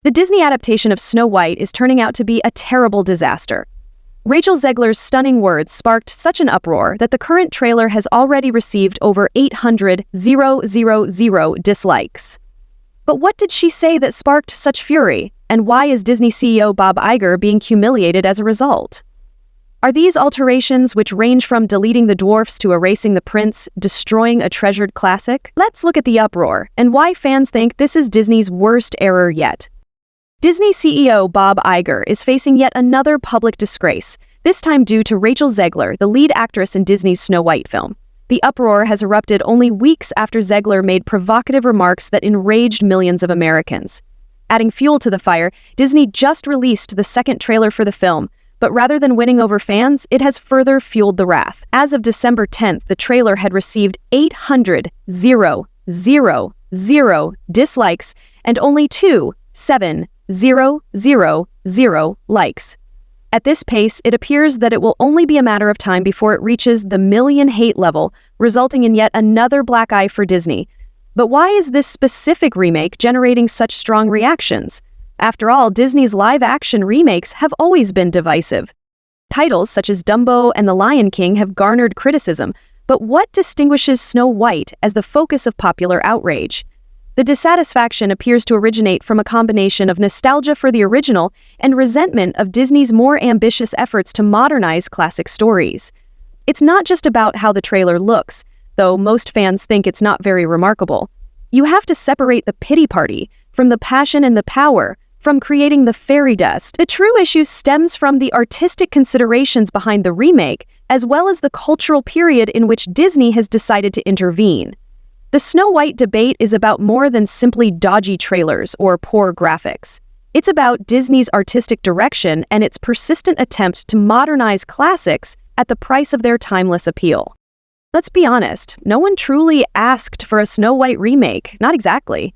The Disney adaptation of Snow White is turning out to be a terrible disaster. Rachel Zegler's stunning words sparked such an uproar that the current trailer has already received over 800,000 dislikes. But what did she say that sparked such fury, and why is Disney CEO Bob Iger being humiliated as a result? Are these alterations, which range from deleting the dwarfs to erasing the prince, destroying a treasured classic? Let's look at the uproar and why fans think this is Disney's worst error yet. Disney CEO Bob Iger is facing yet another public disgrace, this time due to Rachel Zegler, the lead actress in Disney's Snow White film. The uproar has erupted only weeks after Zegler made provocative remarks that enraged millions of Americans. Adding fuel to the fire, Disney just released the second trailer for the film, but rather than winning over fans, it has further fueled the wrath. As of December 10th, the trailer had received 800,000 dislikes and only 2,700 likes. At this pace, it appears that it will only be a matter of time before it reaches the million hate level, resulting in yet another black eye for Disney. But why is this specific remake generating such strong reactions? After all, Disney's live-action remakes have always been divisive. Titles such as Dumbo and The Lion King have garnered criticism, but what distinguishes Snow White as the focus of popular outrage? The dissatisfaction appears to originate from a combination of nostalgia for the original and resentment of Disney's more ambitious efforts to modernize classic stories. It's not just about how the trailer looks, though most fans think it's not very remarkable. You have to separate the pity party from the passion and the power, from creating the fairy dust. The true issue stems from the artistic considerations behind the remake, as well as the cultural period in which Disney has decided to intervene. The Snow White debate is about more than simply dodgy trailers or poor graphics. It's about Disney's artistic direction and its persistent attempt to modernize classics at the price of their timeless appeal. Let's be honest, no one truly asked for a Snow White remake, not exactly.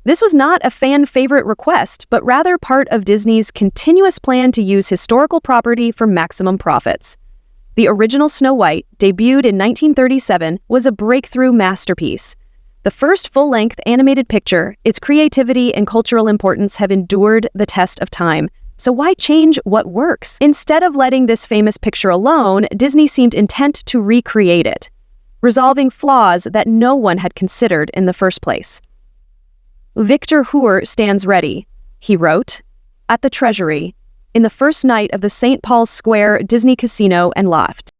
This was not a fan-favorite request, but rather part of Disney's continuous plan to use historical property for maximum profits. The original Snow White, debuted in 1937, was a breakthrough masterpiece. The first full-length animated picture, its creativity and cultural importance have endured the test of time. So why change what works? Instead of letting this famous picture alone, Disney seemed intent to recreate it, resolving flaws that no one had considered in the first place. Victor Hoor stands ready, he wrote, at the Treasury, in the first night of the St. Paul's Square Disney Casino and Loft.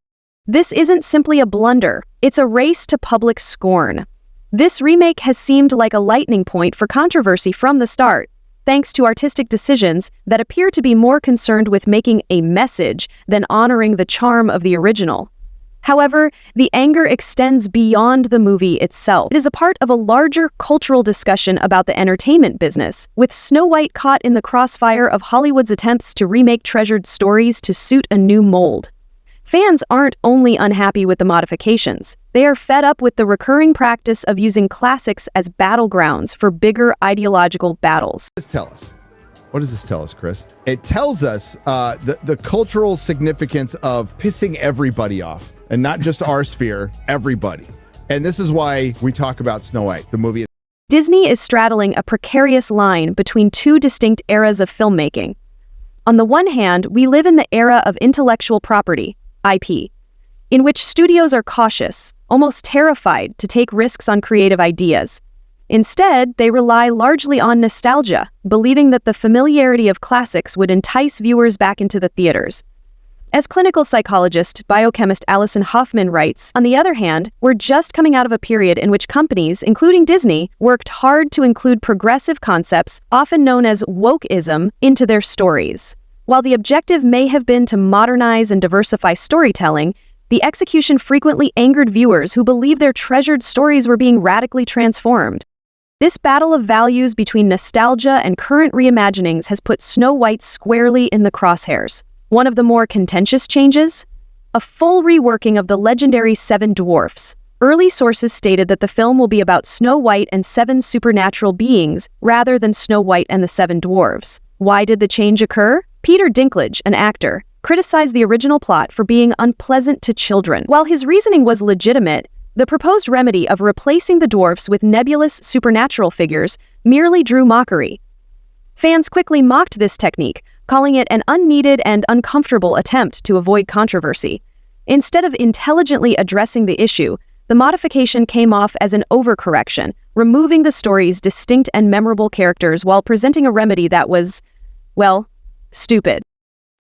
This isn't simply a blunder, it's a race to public scorn. This remake has seemed like a lightning point for controversy from the start, thanks to artistic decisions that appear to be more concerned with making a message than honoring the charm of the original. However, the anger extends beyond the movie itself. It is a part of a larger cultural discussion about the entertainment business, with Snow White caught in the crossfire of Hollywood's attempts to remake treasured stories to suit a new mold. Fans aren't only unhappy with the modifications, they are fed up with the recurring practice of using classics as battlegrounds for bigger ideological battles. What does this tell us, Chris? It tells us the cultural significance of pissing everybody off, and not just our sphere, everybody. And this is why we talk about Snow White, the movie. Disney is straddling a precarious line between two distinct eras of filmmaking. On the one hand, we live in the era of intellectual property, IP, in which studios are cautious, almost terrified to take risks on creative ideas. Instead, they rely largely on nostalgia, believing that the familiarity of classics would entice viewers back into the theaters. As clinical psychologist, biochemist Alison Hoffman writes, on the other hand, we're just coming out of a period in which companies, including Disney, worked hard to include progressive concepts, often known as wokeism, into their stories. While the objective may have been to modernize and diversify storytelling, the execution frequently angered viewers who believed their treasured stories were being radically transformed. This battle of values between nostalgia and current reimaginings has put Snow White squarely in the crosshairs. One of the more contentious changes? A full reworking of the legendary Seven Dwarfs. Early sources stated that the film will be about Snow White and seven supernatural beings, rather than Snow White and the Seven Dwarfs. Why did the change occur? Peter Dinklage, an actor, criticized the original plot for being unpleasant to children. While his reasoning was legitimate, the proposed remedy of replacing the dwarfs with nebulous supernatural figures merely drew mockery. Fans quickly mocked this technique, calling it an unneeded and uncomfortable attempt to avoid controversy. Instead of intelligently addressing the issue, the modification came off as an overcorrection, removing the story's distinct and memorable characters while presenting a remedy that was, well, stupid.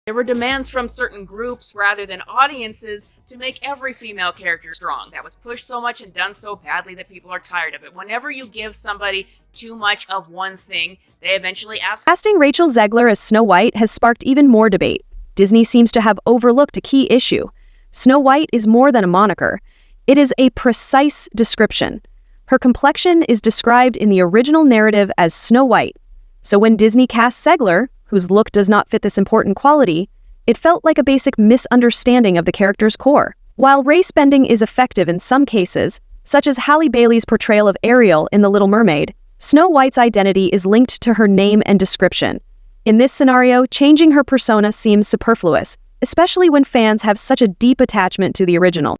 There were demands from certain groups rather than audiences to make every female character strong. That was pushed so much and done so badly that people are tired of it. Whenever you give somebody too much of one thing, they eventually ask. Casting Rachel Zegler as Snow White has sparked even more debate. Disney seems to have overlooked a key issue. Snow White is more than a moniker. It is a precise description. Her complexion is described in the original narrative as Snow White. So when Disney cast Zegler, whose look does not fit this important quality, it felt like a basic misunderstanding of the character's core. While race bending is effective in some cases, such as Halle Bailey's portrayal of Ariel in The Little Mermaid, Snow White's identity is linked to her name and description. In this scenario, changing her persona seems superfluous, especially when fans have such a deep attachment to the original.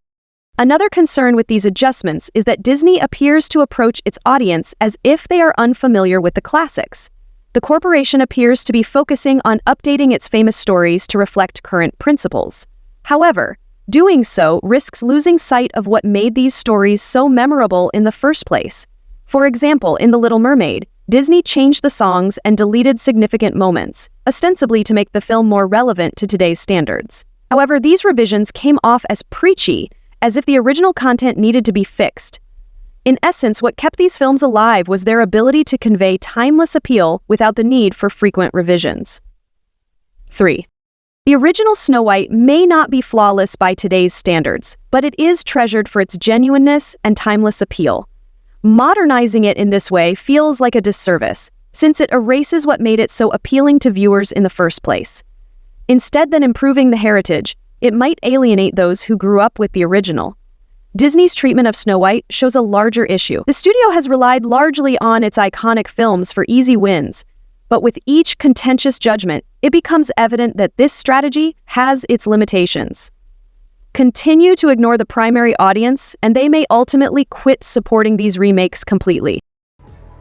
Another concern with these adjustments is that Disney appears to approach its audience as if they are unfamiliar with the classics. The corporation appears to be focusing on updating its famous stories to reflect current principles. However, doing so risks losing sight of what made these stories so memorable in the first place. For example, in The Little Mermaid, Disney changed the songs and deleted significant moments, ostensibly to make the film more relevant to today's standards. However, these revisions came off as preachy, as if the original content needed to be fixed. In essence, what kept these films alive was their ability to convey timeless appeal without the need for frequent revisions. 3. The original Snow White may not be flawless by today's standards, but it is treasured for its genuineness and timeless appeal. Modernizing it in this way feels like a disservice, since it erases what made it so appealing to viewers in the first place. Instead than improving the heritage, it might alienate those who grew up with the original. Disney's treatment of Snow White shows a larger issue. The studio has relied largely on its iconic films for easy wins, but with each contentious judgment, it becomes evident that this strategy has its limitations. Continue to ignore the primary audience, and they may ultimately quit supporting these remakes completely.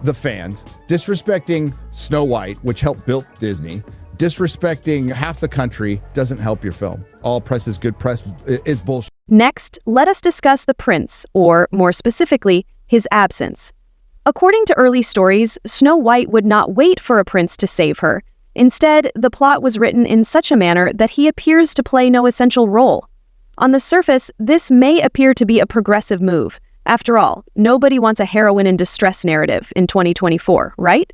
The fans disrespecting Snow White, which helped build Disney, disrespecting half the country doesn't help your film. All press is good press is bullshit. Next, let us discuss the prince, or more specifically, his absence. According to early stories, Snow White would not wait for a prince to save her. Instead, the plot was written in such a manner that he appears to play no essential role. On the surface, this may appear to be a progressive move. After all, nobody wants a heroine in distress narrative in 2024, right?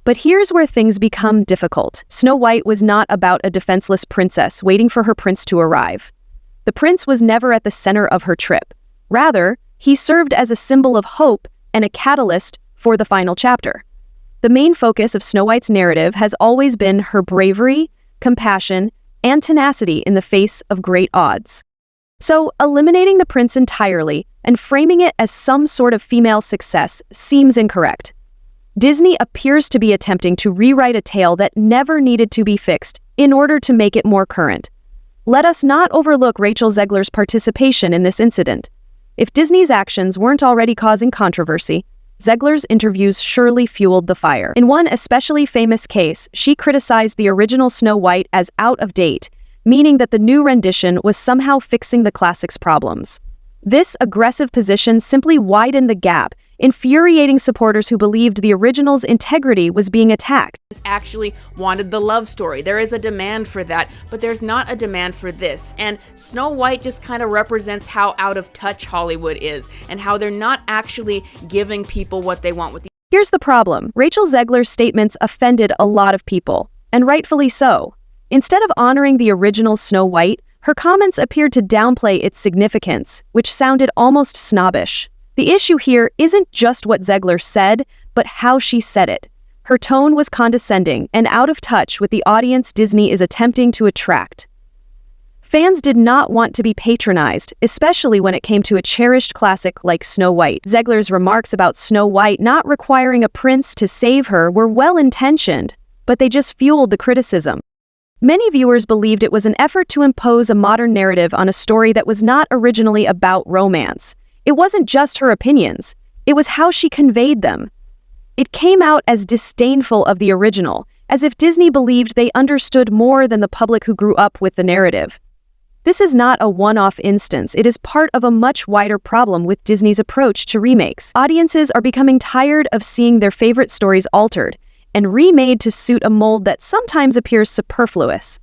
But here's where things become difficult. Snow White was not about a defenseless princess waiting for her prince to arrive. The prince was never at the center of her trip. Rather, he served as a symbol of hope and a catalyst for the final chapter. The main focus of Snow White's narrative has always been her bravery, compassion, and tenacity in the face of great odds. So, eliminating the prince entirely and framing it as some sort of female success seems incorrect. Disney appears to be attempting to rewrite a tale that never needed to be fixed in order to make it more current. Let us not overlook Rachel Zegler's participation in this incident. If Disney's actions weren't already causing controversy, Zegler's interviews surely fueled the fire. In one especially famous case, she criticized the original Snow White as out of date, meaning that the new rendition was somehow fixing the classic's problems. This aggressive position simply widened the gap, infuriating supporters who believed the original's integrity was being attacked. Actually wanted the love story. There is a demand for that, but there's not a demand for this. And Snow White just kind of represents how out of touch Hollywood is and how they're not actually giving people what they want with the. Here's the problem. Rachel Zegler's statements offended a lot of people, and rightfully so. Instead of honoring the original Snow White, her comments appeared to downplay its significance, which sounded almost snobbish. The issue here isn't just what Zegler said, but how she said it. Her tone was condescending and out of touch with the audience Disney is attempting to attract. Fans did not want to be patronized, especially when it came to a cherished classic like Snow White. Zegler's remarks about Snow White not requiring a prince to save her were well-intentioned, but they just fueled the criticism. Many viewers believed it was an effort to impose a modern narrative on a story that was not originally about romance. It wasn't just her opinions, it was how she conveyed them. It came out as disdainful of the original, as if Disney believed they understood more than the public who grew up with the narrative. This is not a one-off instance. It is part of a much wider problem with Disney's approach to remakes. Audiences are becoming tired of seeing their favorite stories altered and remade to suit a mold that sometimes appears superfluous.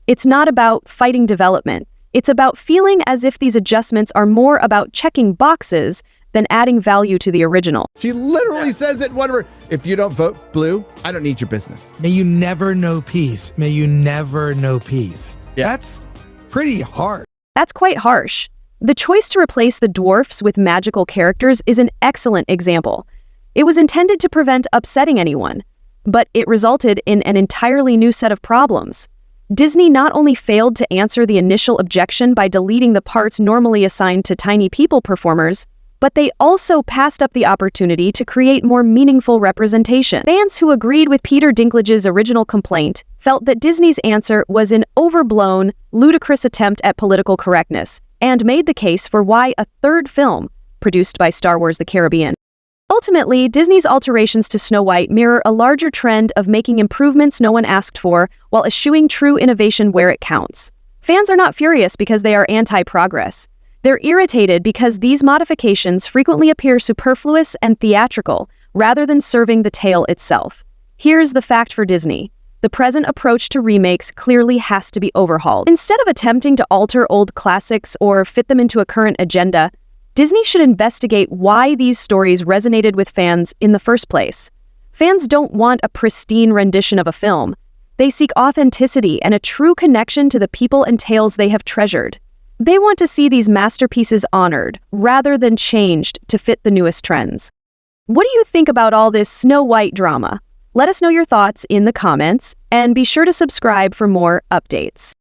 It's not about fighting development. It's about feeling as if these adjustments are more about checking boxes than adding value to the original. She literally says it, whatever. If you don't vote blue, I don't need your business. May you never know peace. May you never know peace. Yeah. That's pretty hard. That's quite harsh. The choice to replace the dwarfs with magical characters is an excellent example. It was intended to prevent upsetting anyone, but it resulted in an entirely new set of problems. Disney not only failed to answer the initial objection by deleting the parts normally assigned to tiny people performers, but they also passed up the opportunity to create more meaningful representation. Fans who agreed with Peter Dinklage's original complaint felt that Disney's answer was an overblown, ludicrous attempt at political correctness, and made the case for why a third film, produced by Star Wars: The Caribbean. Ultimately, Disney's alterations to Snow White mirror a larger trend of making improvements no one asked for while eschewing true innovation where it counts. Fans are not furious because they are anti-progress. They're irritated because these modifications frequently appear superfluous and theatrical, rather than serving the tale itself. Here's the fact for Disney. The present approach to remakes clearly has to be overhauled. Instead of attempting to alter old classics or fit them into a current agenda, Disney should investigate why these stories resonated with fans in the first place. Fans don't want a pristine rendition of a film. They seek authenticity and a true connection to the people and tales they have treasured. They want to see these masterpieces honored, rather than changed to fit the newest trends. What do you think about all this Snow White drama? Let us know your thoughts in the comments, and be sure to subscribe for more updates.